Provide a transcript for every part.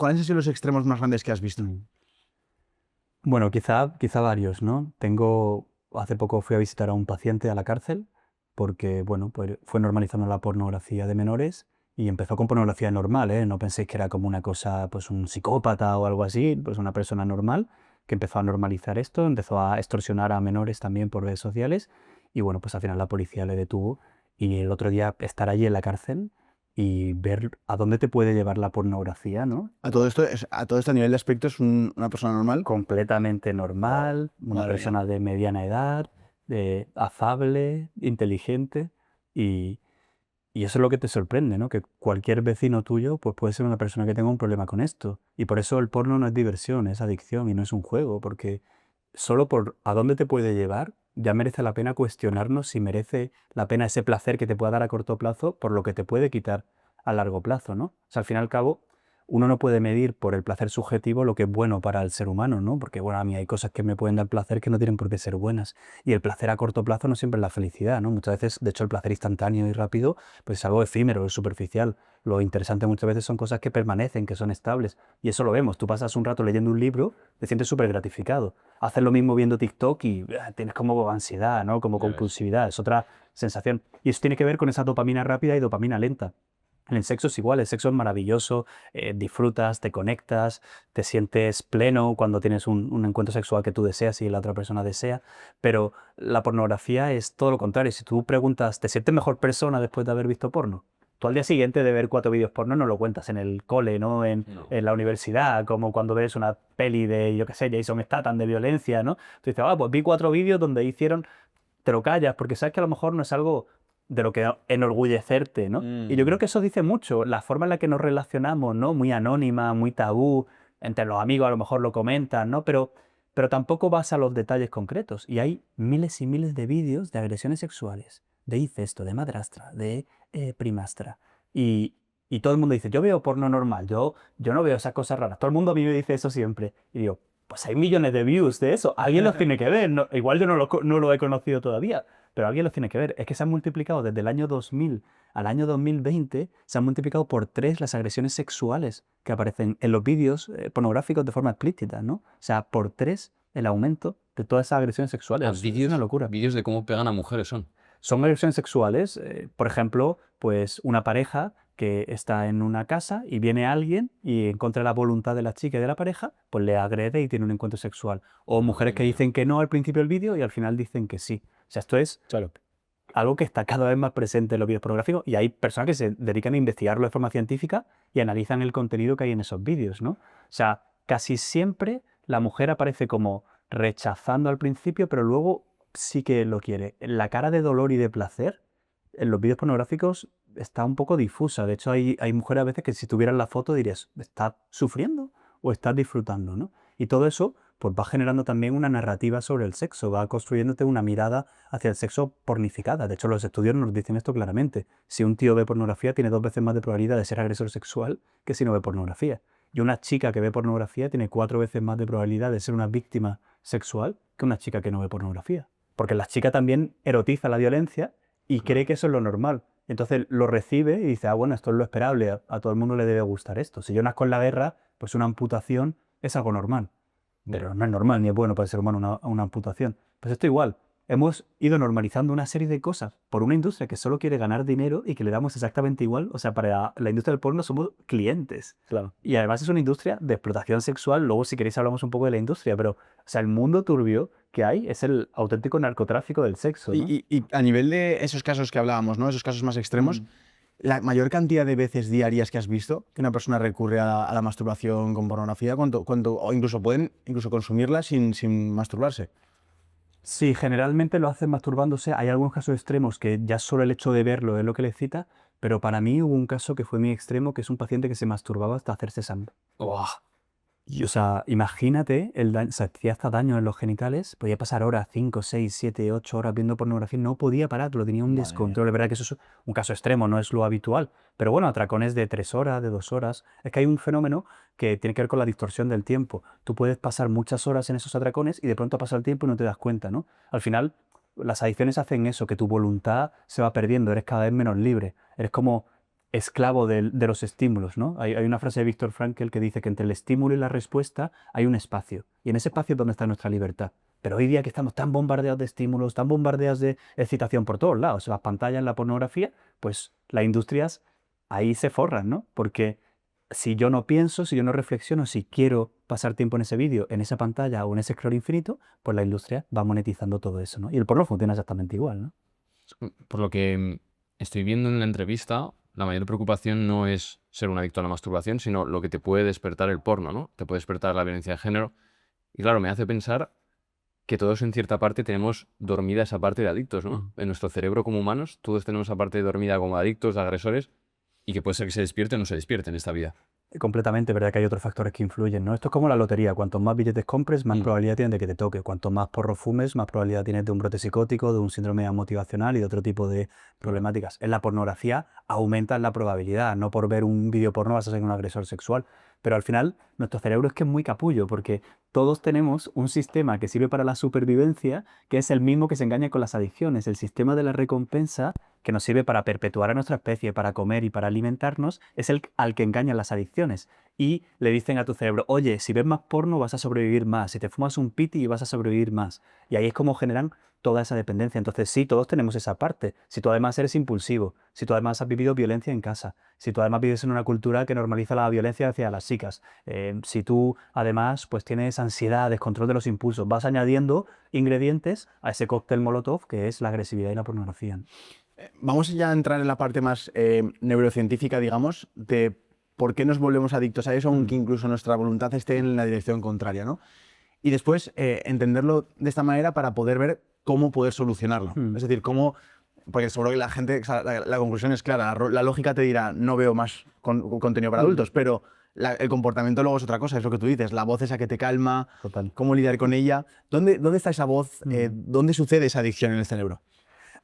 ¿Cuáles han sido los extremos más grandes que has visto? Bueno, quizá varios, ¿no? Hace poco fui a visitar a un paciente a la cárcel porque, bueno, pues fue normalizando la pornografía de menores y empezó con pornografía normal, ¿eh? No penséis que era como una cosa, pues un psicópata o algo así, pues una persona normal que empezó a normalizar esto, empezó a extorsionar a menores también por redes sociales y, bueno, pues al final la policía le detuvo y el otro día estar allí en la cárcel y ver a dónde te puede llevar la pornografía, ¿no? A todo esto a nivel de aspecto es una persona normal. Completamente normal, una Madre mía. persona de mediana edad, afable, inteligente y, y eso es lo que te sorprende, ¿no? Que cualquier vecino tuyo pues puede ser una persona que tenga un problema con esto. Y por eso el porno no es diversión, es adicción y no es un juego, porque solo por a dónde te puede llevar ya merece la pena cuestionarnos si merece la pena ese placer que te pueda dar a corto plazo por lo que te puede quitar a largo plazo, ¿no? O sea, al fin y al cabo, uno no puede medir por el placer subjetivo lo que es bueno para el ser humano, ¿no? Porque, bueno, a mí hay cosas que me pueden dar placer que no tienen por qué ser buenas. Y el placer a corto plazo no siempre es la felicidad, ¿no? Muchas veces, de hecho, el placer instantáneo y rápido, pues es algo efímero, es superficial. Lo interesante muchas veces son cosas que permanecen, que son estables. Y eso lo vemos. Tú pasas un rato leyendo un libro, te sientes súper gratificado. Haces lo mismo viendo TikTok y tienes como ansiedad, ¿no? Como Ya ves. compulsividad. Es otra sensación. Y eso tiene que ver con esa dopamina rápida y dopamina lenta. En el sexo es igual, el sexo es maravilloso, disfrutas, te conectas, te sientes pleno cuando tienes un encuentro sexual que tú deseas y la otra persona desea, pero la pornografía es todo lo contrario. Si tú preguntas, ¿te sientes mejor persona después de haber visto porno? Tú al día siguiente de ver 4 vídeos porno no lo cuentas en el cole, ¿no? No. En la universidad, como cuando ves una peli de, yo qué sé, Jason Statham de violencia, ¿no? Tú dices, pues vi 4 vídeos donde hicieron, te lo callas, porque sabes que a lo mejor no es algo de lo que enorgullecerte, ¿no? Y yo creo Mm. que eso dice mucho, la forma en la que nos relacionamos, ¿no? Muy anónima, muy tabú, entre los amigos a lo mejor lo comentan, ¿no? Pero tampoco vas a los detalles concretos. Y hay miles y miles de vídeos de agresiones sexuales, de incesto, de madrastra, de primastra. Y, y todo el mundo dice, yo veo porno normal, yo no veo esas cosas raras. Todo el mundo a mí me dice eso siempre. Y digo, pues hay millones de views de eso. Alguien los tiene que ver. Igual yo no lo he conocido todavía, pero alguien los tiene que ver. Es que se han multiplicado desde el año 2000 al año 2020, se han multiplicado por 3 las agresiones sexuales que aparecen en los vídeos pornográficos de forma explícita, ¿no? O sea, por 3 el aumento de todas esas agresiones Ah, sexuales. Es una vídeos, locura. vídeos de cómo pegan a mujeres son. Son agresiones sexuales, por ejemplo, pues una pareja que está en una casa y viene alguien y en contra de la voluntad de la chica y de la pareja, pues le agrede y tiene un encuentro sexual. O mujeres Madre que mía. dicen que no al principio del vídeo y al final dicen que sí. O sea, esto es Claro. algo que está cada vez más presente en los vídeos pornográficos y hay personas que se dedican a investigarlo de forma científica y analizan el contenido que hay en esos vídeos, ¿no? O sea, casi siempre la mujer aparece como rechazando al principio, pero luego sí que lo quiere. La cara de dolor y de placer en los vídeos pornográficos está un poco difusa. De hecho, hay mujeres a veces que si tuvieran la foto dirías, ¿estás sufriendo o estás disfrutando, ¿no? Y todo eso pues va generando también una narrativa sobre el sexo, va construyéndote una mirada hacia el sexo pornificada. De hecho, los estudios nos dicen esto claramente. Si un tío ve pornografía, tiene 2 veces más de probabilidad de ser agresor sexual que si no ve pornografía. Y una chica que ve pornografía tiene 4 veces más de probabilidad de ser una víctima sexual que una chica que no ve pornografía. Porque la chica también erotiza la violencia y cree Claro. que eso es lo normal. Entonces lo recibe y dice, bueno, esto es lo esperable, a todo el mundo le debe gustar esto. Si yo nazco en la guerra, pues una amputación es algo normal. Ya. Pero no es normal ni es bueno para el ser humano una amputación. Pues esto igual. Hemos ido normalizando una serie de cosas por una industria que solo quiere ganar dinero y que le damos exactamente igual. O sea, para la industria del porno somos clientes. Claro. Y además es una industria de explotación sexual. Luego, si queréis, hablamos un poco de la industria. Pero, o sea, el mundo turbio que hay es el auténtico narcotráfico del sexo, ¿no? Y a nivel de esos casos que hablábamos, ¿no? Esos casos más extremos, Mm. la mayor cantidad de veces diarias que has visto que una persona recurre a la masturbación con pornografía, o incluso pueden incluso consumirla sin masturbarse. Sí, generalmente lo hacen masturbándose. Hay algunos casos extremos que ya solo el hecho de verlo es lo que le excita, pero para mí hubo un caso que fue muy extremo, que es un paciente que se masturbaba hasta hacerse sangre. Buah. Y, o sea, imagínate, se hacía hasta daño en los genitales, podía pasar horas, 5, 6, 7, 8 horas viendo pornografía, no podía parar, lo tenía un Madre mía. descontrol. Es verdad que eso es un caso extremo, no es lo habitual, pero bueno, atracones de 3 horas, de 2 horas. Es que hay un fenómeno que tiene que ver con la distorsión del tiempo. Tú puedes pasar muchas horas en esos atracones y de pronto pasa el tiempo y no te das cuenta, ¿no? Al final, las adicciones hacen eso, que tu voluntad se va perdiendo, eres cada vez menos libre, eres como esclavo de los estímulos, ¿no? Hay una frase de Viktor Frankl que dice que entre el estímulo y la respuesta hay un espacio. Y en ese espacio es donde está nuestra libertad. Pero hoy día que estamos tan bombardeados de estímulos, tan bombardeados de excitación por todos lados, las pantallas, la pornografía, pues las industrias ahí se forran, ¿no? Porque si yo no pienso, si yo no reflexiono, si quiero pasar tiempo en ese vídeo, en esa pantalla o en ese scroll infinito, pues la industria va monetizando todo eso, ¿no? Y el porno funciona exactamente igual, ¿no? Por lo que estoy viendo en la entrevista, la mayor preocupación no es ser un adicto a la masturbación, sino lo que te puede despertar el porno, ¿no? Te puede despertar la violencia de género. Y claro, me hace pensar que todos en cierta parte tenemos dormida esa parte de adictos, ¿no? En nuestro cerebro como humanos, todos tenemos esa parte dormida como adictos, agresores, y que puede ser que se despierte o no se despierte en esta vida. Completamente, verdad que hay otros factores que influyen, ¿no? Esto es como la lotería, cuanto más billetes compres, más probabilidad tienes de que te toque, cuanto más porro fumes, más probabilidad tienes de un brote psicótico, de un síndrome motivacional y de otro tipo de problemáticas. En la pornografía aumentas la probabilidad, no por ver un vídeo porno vas a ser un agresor sexual, pero al final nuestro cerebro es que es muy capullo, porque todos tenemos un sistema que sirve para la supervivencia, que es el mismo que se engaña con las adicciones, el sistema de la recompensa que nos sirve para perpetuar a nuestra especie, para comer y para alimentarnos, es el al que engañan las adicciones. Y le dicen a tu cerebro, oye, si ves más porno vas a sobrevivir más, si te fumas un piti vas a sobrevivir más. Y ahí es como generan toda esa dependencia. Entonces sí, todos tenemos esa parte. Si tú además eres impulsivo, si tú además has vivido violencia en casa, si tú además vives en una cultura que normaliza la violencia hacia las chicas, si tú además pues tienes ansiedad, descontrol de los impulsos, vas añadiendo ingredientes a ese cóctel Molotov que es la agresividad y la pornografía. Vamos ya a entrar en la parte más neurocientífica, digamos, de por qué nos volvemos adictos a eso, aunque incluso nuestra voluntad esté en la dirección contraria, ¿no? Y después entenderlo de esta manera para poder ver cómo poder solucionarlo. Es decir, cómo... Porque seguro que la gente, o sea, la conclusión es clara, la lógica te dirá, no veo más contenido para adultos, pero el comportamiento luego es otra cosa, es lo que tú dices, la voz esa que te calma, Total. cómo lidiar con ella. ¿Dónde está esa voz? ¿Dónde sucede esa adicción en el cerebro?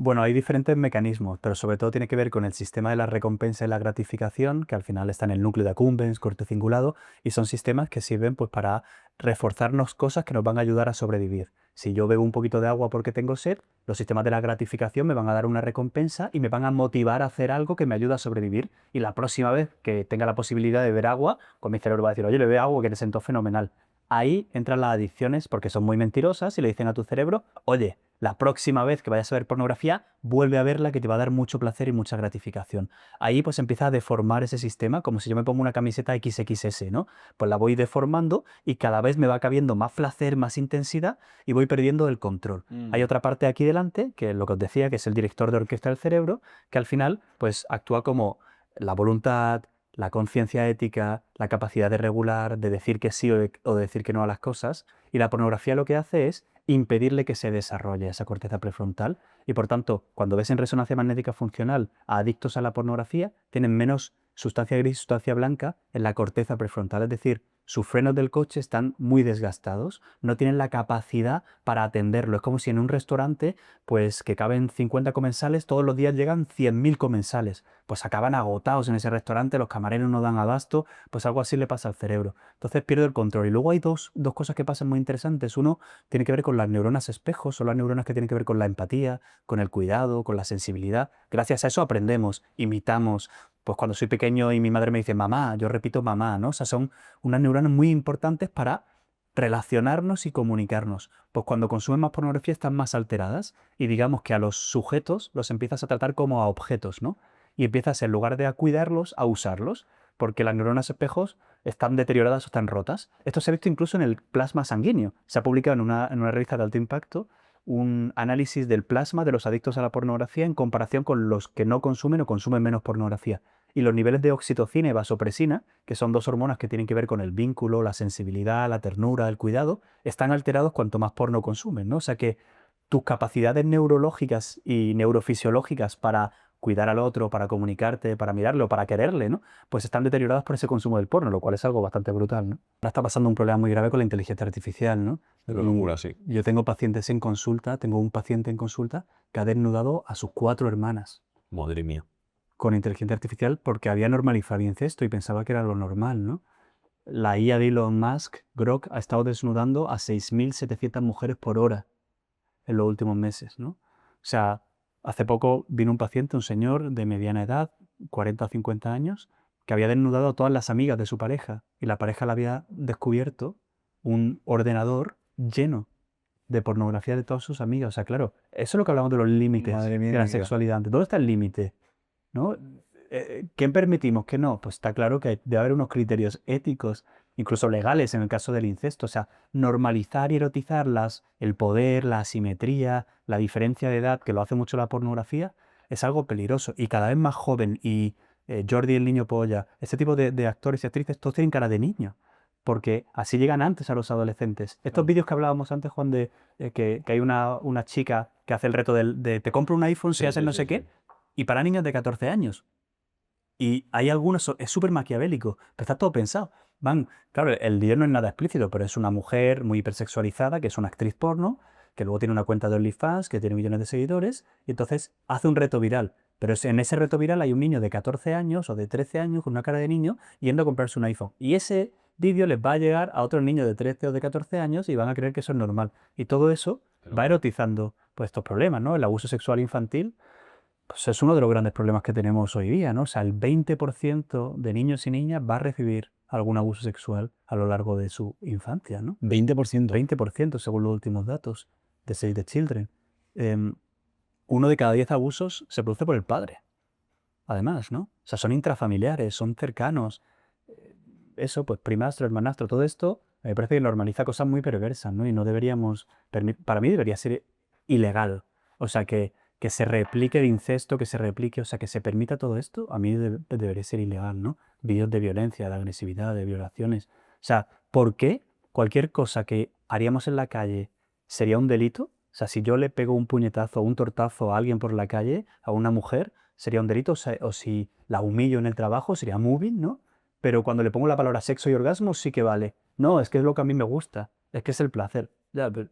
Bueno, hay diferentes mecanismos, pero sobre todo tiene que ver con el sistema de la recompensa y la gratificación, que al final está en el núcleo de accumbens, corte cingulado, y son sistemas que sirven pues, para reforzarnos cosas que nos van a ayudar a sobrevivir. Si yo bebo un poquito de agua porque tengo sed, los sistemas de la gratificación me van a dar una recompensa y me van a motivar a hacer algo que me ayuda a sobrevivir. Y la próxima vez que tenga la posibilidad de beber agua, con mi cerebro va a decir, oye, le bebo agua que te sentó fenomenal. Ahí entran las adicciones porque son muy mentirosas y le dicen a tu cerebro, oye, la próxima vez que vayas a ver pornografía, vuelve a verla que te va a dar mucho placer y mucha gratificación. Ahí pues empieza a deformar ese sistema, como si yo me pongo una camiseta XXS, ¿no? Pues la voy deformando y cada vez me va cabiendo más placer, más intensidad y voy perdiendo el control. Hay otra parte aquí delante, que es lo que os decía, que es el director de orquesta del cerebro, que al final pues actúa como la voluntad, la conciencia ética, la capacidad de regular, de decir que sí o de decir que no a las cosas. Y la pornografía lo que hace es impedirle que se desarrolle esa corteza prefrontal y por tanto, cuando ves en resonancia magnética funcional a adictos a la pornografía, tienen menos sustancia gris y sustancia blanca en la corteza prefrontal, es decir, sus frenos del coche están muy desgastados, no tienen la capacidad para atenderlo. Es como si en un restaurante, pues que caben 50 comensales, todos los días llegan 100.000 comensales. Pues acaban agotados en ese restaurante, los camareros no dan abasto, pues algo así le pasa al cerebro. Entonces pierde el control. Y luego hay dos cosas que pasan muy interesantes. Uno tiene que ver con las neuronas espejos, son las neuronas que tienen que ver con la empatía, con el cuidado, con la sensibilidad. Gracias a eso aprendemos, imitamos. Pues cuando soy pequeño y mi madre me dice mamá, yo repito mamá, ¿no? O sea, son unas neuronas muy importantes para relacionarnos y comunicarnos. Pues cuando consumen más pornografía están más alteradas y digamos que a los sujetos los empiezas a tratar como a objetos, ¿no? Y empiezas en lugar de a cuidarlos, a usarlos, porque las neuronas espejos están deterioradas o están rotas. Esto se ha visto incluso en el plasma sanguíneo. Se ha publicado en una revista de alto impacto un análisis del plasma de los adictos a la pornografía en comparación con los que no consumen o consumen menos pornografía. Y los niveles de oxitocina y vasopresina, que son dos hormonas que tienen que ver con el vínculo, la sensibilidad, la ternura, el cuidado, están alterados cuanto más porno consumen, ¿no? O sea que tus capacidades neurológicas y neurofisiológicas para cuidar al otro, para comunicarte, para mirarlo, para quererle, ¿no? Pues están deterioradas por ese consumo del porno, lo cual es algo bastante brutal, ¿no? Ahora está pasando un problema muy grave con la inteligencia artificial, ¿no? Es una locura, sí. Yo tengo pacientes en consulta, tengo un paciente en consulta que ha desnudado a sus 4 hermanas Madre mía. con inteligencia artificial porque había normalizado el incesto y pensaba que era lo normal, ¿no? La IA de Elon Musk, Grok, ha estado desnudando a 6.700 mujeres por hora en los últimos meses, ¿no? O sea, hace poco vino un paciente, un señor de mediana edad, 40 o 50 años, que había desnudado a todas las amigas de su pareja y la pareja le había descubierto un ordenador lleno de pornografía de todas sus amigas. O sea, claro, eso es lo que hablamos de los límites Madre mía, de la mira. sexualidad. ¿Dónde está el límite? ¿No? ¿Qué permitimos? ¿Qué no? Pues está claro que debe haber unos criterios éticos, incluso legales en el caso del incesto. O sea, normalizar y erotizar el poder, la asimetría, la diferencia de edad, que lo hace mucho la pornografía, es algo peligroso. Y cada vez más joven, y Jordi el niño polla, este tipo de actores y actrices, todos tienen cara de niño. Porque así llegan antes a los adolescentes. Estos vídeos que hablábamos antes, Juan, de que hay una chica que hace el reto de te compro un iPhone si Sí, haces sí, no sí, sé sí. qué, y para niños de 14 años. Y hay algunos, es súper maquiavélico, pero está todo pensado. Claro, el vídeo no es nada explícito, pero es una mujer muy hipersexualizada, que es una actriz porno, que luego tiene una cuenta de OnlyFans, que tiene millones de seguidores, y entonces hace un reto viral. Pero en ese reto viral hay un niño de 14 años o de 13 años con una cara de niño yendo a comprarse un iPhone. Y ese vídeo les va a llegar a otros niños de 13 o de 14 años y van a creer que eso es normal. Y todo eso Pero va bueno, erotizando pues, estos problemas, ¿no? El abuso sexual infantil pues es uno de los grandes problemas que tenemos hoy día, ¿no? O sea, el 20% de niños y niñas va a recibir algún abuso sexual a lo largo de su infancia, ¿no? 20%. 20% según los últimos datos de Save the Children. Em, 1 de cada 10 abusos se produce por el padre, además, ¿no? O sea, son intrafamiliares, son cercanos. Eso, pues primastro, hermanastro, todo esto, me parece que normaliza cosas muy perversas, ¿no? Y no deberíamos, para mí debería ser ilegal. O sea, que se replique el incesto, que se replique, o sea, que se permita todo esto, a mí debería ser ilegal, ¿no? Vídeos de violencia, de agresividad, de violaciones. O sea, ¿por qué cualquier cosa que haríamos en la calle sería un delito? O sea, si yo le pego un puñetazo o un tortazo a alguien por la calle, a una mujer, sería un delito. O si la humillo en el trabajo, sería moving, ¿no? Pero cuando le pongo la palabra sexo y orgasmo, sí que vale. No, es que es lo que a mí me gusta. Es que es el placer. Ya, pero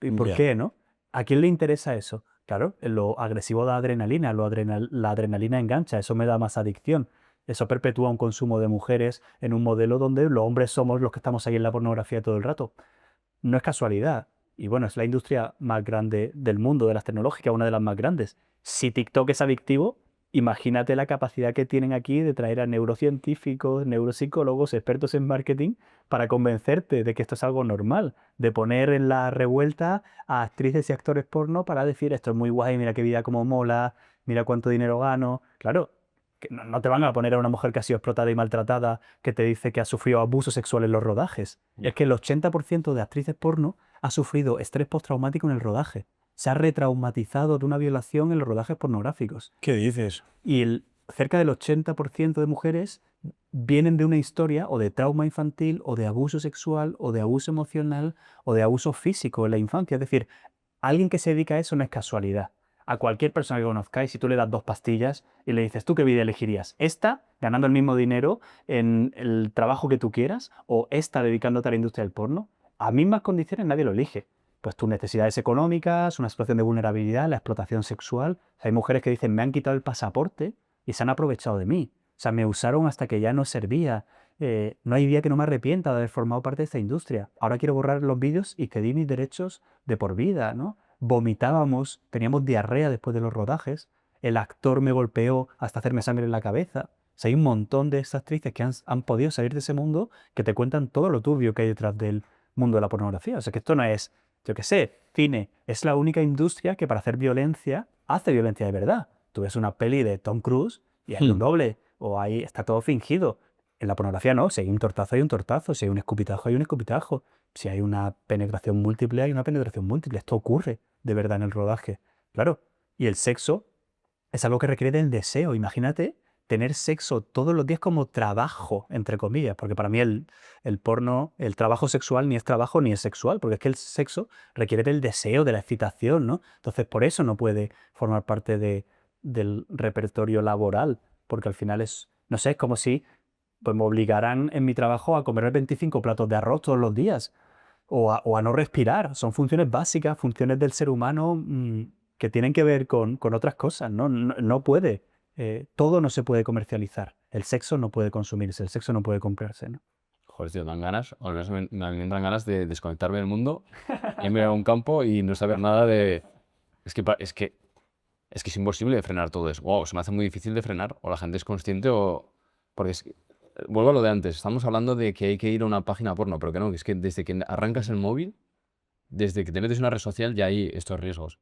¿y por Ya. qué, no? ¿A quién le interesa eso? Claro, lo agresivo da adrenalina, la adrenalina engancha, eso me da más adicción. Eso perpetúa un consumo de mujeres en un modelo donde los hombres somos los que estamos ahí en la pornografía todo el rato. No es casualidad. Y bueno, es la industria más grande del mundo, de las tecnológicas, una de las más grandes. Si TikTok es adictivo, imagínate la capacidad que tienen aquí de traer a neurocientíficos, neuropsicólogos, expertos en marketing, para convencerte de que esto es algo normal, de poner en la revuelta a actrices y actores porno para decir esto es muy guay, mira qué vida como mola, mira cuánto dinero gano. Claro, que no te van a poner a una mujer que ha sido explotada y maltratada, que te dice que ha sufrido abuso sexual en los rodajes. Ya. Es que el 80% de actrices porno ha sufrido estrés postraumático en el rodaje. Se ha retraumatizado de una violación en los rodajes pornográficos. ¿Qué dices? Y cerca del 80% de mujeres vienen de una historia o de trauma infantil, o de abuso sexual, o de abuso emocional, o de abuso físico en la infancia. Es decir, alguien que se dedica a eso no es casualidad. A cualquier persona que conozcáis, si tú le das 2 pastillas y le dices, ¿tú qué vida elegirías? ¿Esta, ganando el mismo dinero en el trabajo que tú quieras, o esta dedicándote a la industria del porno? A mismas condiciones nadie lo elige. Pues tus necesidades económicas, una situación de vulnerabilidad, la explotación sexual. O sea, hay mujeres que dicen, me han quitado el pasaporte y se han aprovechado de mí. O sea, me usaron hasta que ya no servía. No hay día que no me arrepienta de haber formado parte de esta industria. Ahora quiero borrar los vídeos y pedir mis derechos de por vida, ¿no? Vomitábamos, teníamos diarrea después de los rodajes, el actor me golpeó hasta hacerme sangre en la cabeza. O sea, hay un montón de estas actrices que han podido salir de ese mundo que te cuentan todo lo turbio que hay detrás del mundo de la pornografía. O sea, que esto no es, yo qué sé, cine. Es la única industria que para hacer violencia hace violencia de verdad. Tú ves una peli de Tom Cruise y hay un doble, o ahí está todo fingido. En la pornografía no, si hay un tortazo hay un tortazo, si hay un escupitajo hay un escupitajo, si hay una penetración múltiple hay una penetración múltiple. Esto ocurre de verdad en el rodaje. Claro. Y el sexo es algo que requiere del deseo. Imagínate tener sexo todos los días como trabajo, entre comillas, porque para mí el porno, el trabajo sexual ni es trabajo ni es sexual, porque es que el sexo requiere del deseo, de la excitación, ¿no? Entonces por eso no puede formar parte del repertorio laboral, porque al final es, no sé, es como si pues, me obligaran en mi trabajo a comer 25 platos de arroz todos los días o a no respirar. Son funciones básicas, funciones del ser humano que tienen que ver con otras cosas, ¿no? No puede. Todo no se puede comercializar. El sexo no puede consumirse, el sexo no puede comprarse, ¿no? Joder, tío, dan ganas, o al menos me dan ganas de desconectarme del mundo, irme a un campo y no saber nada de... Es que es que es imposible de frenar todo eso. Wow, se me hace muy difícil de frenar, o la gente es consciente o... Porque vuelvo a lo de antes, estamos hablando de que hay que ir a una página porno, pero que no, que es que desde que arrancas el móvil, desde que te metes en una red social ya hay estos riesgos.